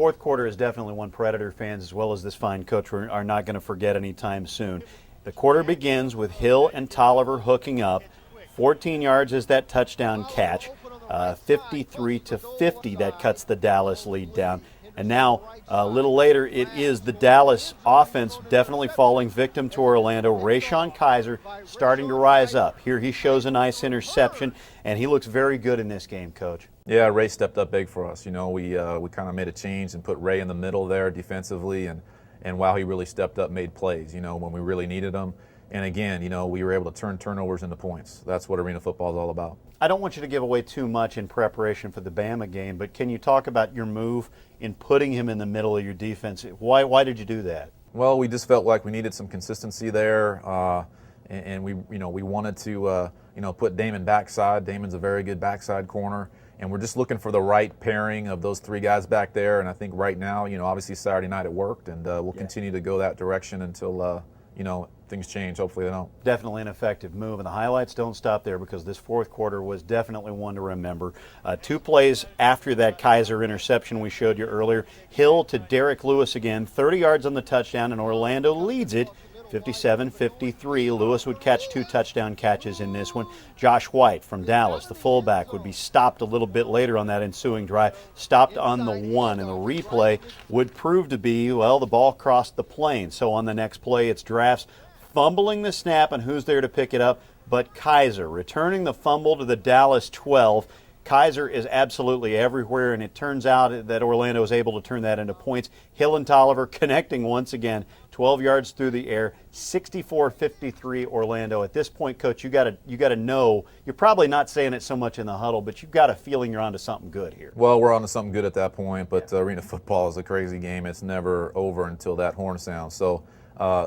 fourth quarter is definitely one Predator fans as well as this fine coach are not going to forget anytime soon. The quarter begins with Hill and Tolliver hooking up. 14 yards is that touchdown catch. 53-50, that cuts the Dallas lead down. And now, a little later, it is the Dallas offense definitely falling victim to Orlando. Rayshon Kaiser starting to rise up. Here he shows a nice interception, and he looks very good in this game, Coach. Yeah, Ray stepped up big for us. You know, we kind of made a change and put Ray in the middle there defensively, and wow, he really stepped up, made plays, you know, when we really needed them. And again, you know, we were able to turn turnovers into points. That's what arena football is all about. I don't want you to give away too much in preparation for the Bama game, but can you talk about your move in putting him in the middle of your defense? Why did you do that? Well, we just felt like we needed some consistency there, and we wanted to put Damon backside. Damon's a very good backside corner, and we're just looking for the right pairing of those three guys back there. And I think right now, you know, obviously Saturday night it worked, and we'll continue to go that direction until things change. Hopefully they don't. Definitely an effective move, and the highlights don't stop there because this fourth quarter was definitely one to remember. 2 plays after that Kaiser interception we showed you earlier. Hill to Derek Lewis again, 30 yards on the touchdown, and Orlando leads it 57-53. Lewis would catch 2 touchdown catches in this one. Josh White from Dallas, the fullback, would be stopped a little bit later on that ensuing drive, stopped on the 1, and the replay would prove to be, well, the ball crossed the plane. So on the next play, it's Drafts fumbling the snap, and who's there to pick it up but Kaiser, returning the fumble to the Dallas 12. Kaiser is absolutely everywhere, and it turns out that Orlando is able to turn that into points. Hill and Tolliver connecting once again, 12 yards through the air, 64-53 Orlando. At this point, Coach, you got to know, you're probably not saying it so much in the huddle, but you've got a feeling you're onto something good here. Well, we're onto something good at that point, but arena football is a crazy game. It's never over until that horn sounds. So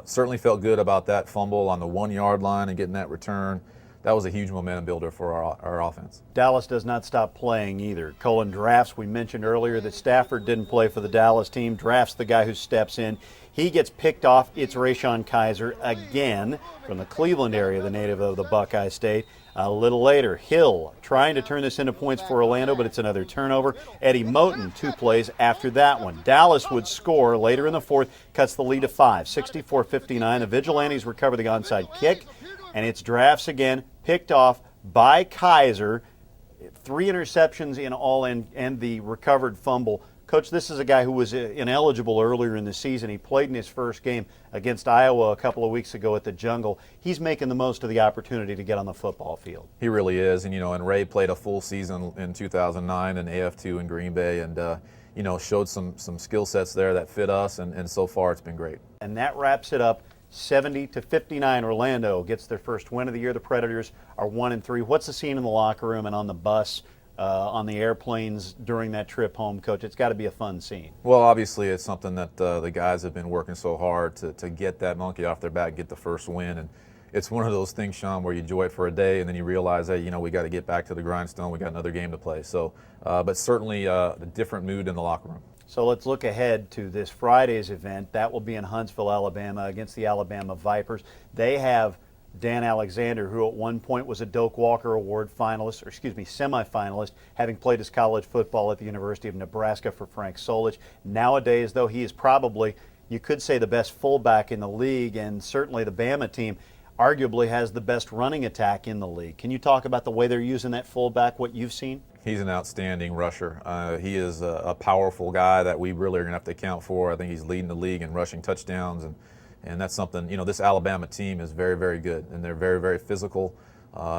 certainly felt good about that fumble on the 1-yard line and getting that return. That was a huge momentum builder for our offense. Dallas does not stop playing either. Colin Drafts, we mentioned earlier that Stafford didn't play for the Dallas team. Drafts the guy who steps in. He gets picked off. It's Rayshon Kaiser again from the Cleveland area, the native of the Buckeye State. A little later, Hill trying to turn this into points for Orlando, but it's another turnover. Eddie Moten, 2 plays after that one. Dallas would score later in the fourth, cuts the lead to 5, 64-59. The Vigilantes recover the onside kick, and it's Drafts again, picked off by Kaiser. 3 interceptions in all and the recovered fumble. Coach, this is a guy who was ineligible earlier in the season. He played in his first game against Iowa a couple of weeks ago at the Jungle. He's making the most of the opportunity to get on the football field. He really is, and Ray played a full season in 2009 in AF2 in Green Bay, and showed some skill sets there that fit us, and so far it's been great. And that wraps it up. 70-59, Orlando gets their first win of the year. The Predators are 1-3. What's the scene in the locker room and on the bus, on the airplanes during that trip home, Coach? It's got to be a fun scene. Well, obviously it's something that the guys have been working so hard to get that monkey off their back, get the first win. And it's one of those things, Sean, where you enjoy it for a day and then you realize, hey, we got to get back to the grindstone. We got another game to play. So, but certainly a different mood in the locker room. So let's look ahead to this Friday's event. That will be in Huntsville, Alabama, against the Alabama Vipers. They have Dan Alexander, who at one point was a Doak Walker Award finalist, semifinalist, having played his college football at the University of Nebraska for Frank Solich. Nowadays, though, he is probably, you could say, the best fullback in the league, and certainly the Bama team arguably has the best running attack in the league. Can you talk about the way they're using that fullback, what you've seen? He's an outstanding rusher. He is a powerful guy that we really are going to have to account for. I think he's leading the league in rushing touchdowns, and that's something, this Alabama team is very, very good, and they're very, very physical.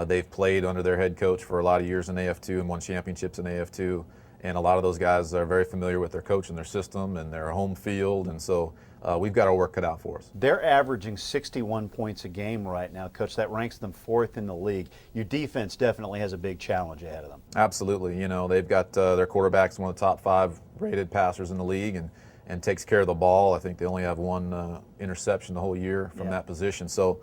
They've played under their head coach for a lot of years in AF2 and won championships in AF2, and a lot of those guys are very familiar with their coach and their system and their home field, and so we've got our work cut out for us. They're averaging 61 points a game right now, Coach. That ranks them 4th in the league. Your defense definitely has a big challenge ahead of them. Absolutely. They've got their quarterback's one of the top 5 rated passers in the league and takes care of the ball. I think they only have 1 interception the whole year from that position. So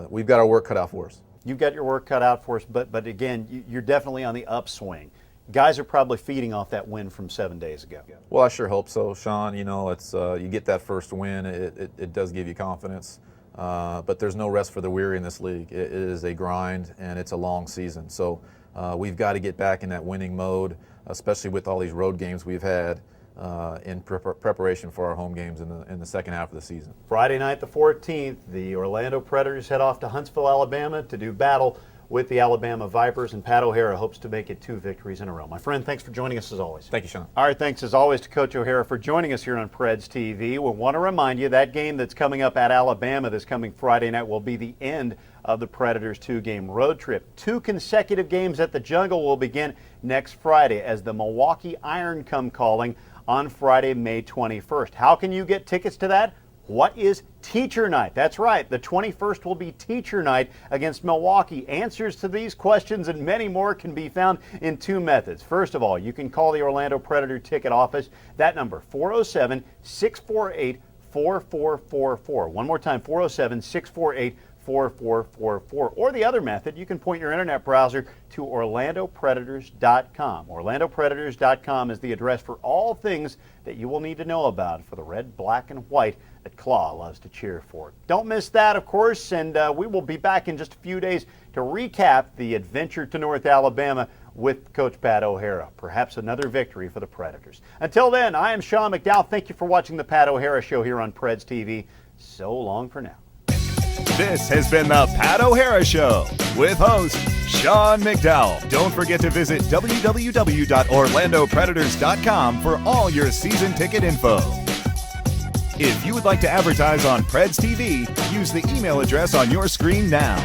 we've got our work cut out for us. You've got your work cut out for us, but again, you're definitely on the upswing. Guys are probably feeding off that win from 7 days ago. Well, I sure hope so, Sean. It's you get that first win, it does give you confidence. But there's no rest for the weary in this league. It is a grind, and it's a long season. So we've got to get back in that winning mode, especially with all these road games we've had. in preparation for our home games in the second half of the season. Friday night the 14th, the Orlando Predators head off to Huntsville, Alabama to do battle with the Alabama Vipers, and Pat O'Hara hopes to make it 2 victories in a row. My friend, thanks for joining us as always. Thank you, Sean. All right, thanks as always to Coach O'Hara for joining us here on Preds TV. We want to remind you that game that's coming up at Alabama this coming Friday night will be the end of the Predators' 2-game road trip. 2 consecutive games at the Jungle will begin next Friday as the Milwaukee Iron come calling on Friday, May 21st. How can you get tickets to that? What is Teacher Night? That's right, the 21st will be Teacher Night against Milwaukee. Answers to these questions and many more can be found in 2 methods. First of all, you can call the Orlando Predator ticket office. That number, 407-648-4444. One more time, 407-648-4444. Or the other method, you can point your internet browser to OrlandoPredators.com. OrlandoPredators.com is the address for all things that you will need to know about for the red, black, and white that Claw loves to cheer for. Don't miss that, of course, and we will be back in just a few days to recap the adventure to North Alabama with Coach Pat O'Hara. Perhaps another victory for the Predators. Until then, I am Sean McDowell. Thank you for watching the Pat O'Hara Show here on Preds TV. So long for now. This has been the Pat O'Hara Show with host Sean McDowell. Don't forget to visit www.orlandopredators.com for all your season ticket info. If you would like to advertise on Preds TV, use the email address on your screen now.